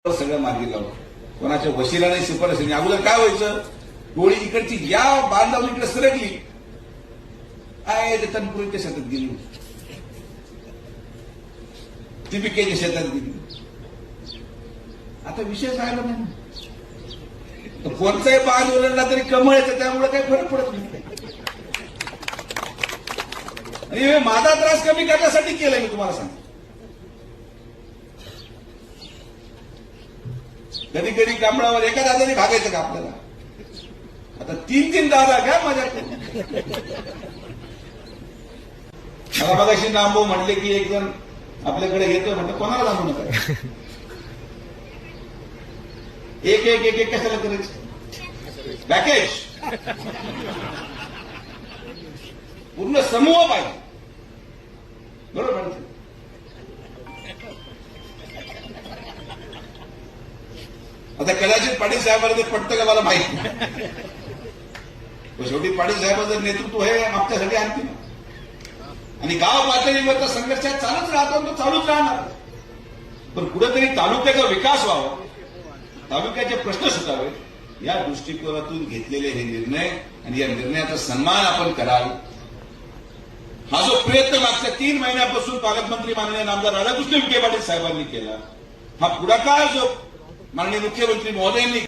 सगळं मार्गी लावलं. कोणाच्या वशिलाने शिफारसीने अगोदर काय व्हायचं, डोळी इकडची या बांधावून इकडे सरकली काय तनपुरीच्या शेतात गेली, टिपिकेच्या शेतात गेली. आता विषय राहिला नाही. कोणताही बांध ओरडला तरी कमळ येतं, त्यामुळे काही फरक पडत नाही. आणि हे माझा त्रास कमी करण्यासाठी केलंय मी तुम्हाला सांगतो. कधी कधी कांबळावर एका दादाने भागायचं का आपल्याला? आता तीन तीन दादा घ्या माझ्याकडे. मला मगाशी नांबो म्हणले की एक जण आपल्याकडे येतो, म्हणतो कोणाला लांबू नका, एक एक एक एक कशाला करायचं, पॅकेज पूर्ण समूह पाहिजे. बरोबर. आता कदाचित पाटील साहेबांना ते पटतं का मला माहित नाही. शेवटी पाटील साहेबांचं नेतृत्व हे आमच्यासाठी आणखी आणि गाव पातळीवरचा संघर्ष चालूच राहतो, तो चालूच राहणार. पण कुठेतरी तालुक्याचा विकास व्हावा, तालुक्याचे प्रश्न सुटावे, या दृष्टिकोनातून घेतलेले हे निर्णय आणि या निर्णयाचा सन्मान आपण कराल. हा जो प्रयत्न मागच्या 3 महिन्यापासून पालकमंत्री माननीय नामदार राधाकृष्ण विखे पाटील साहेबांनी केला, हा पुढाकार जो माननीय मुख्यमंत्री महोदयांनी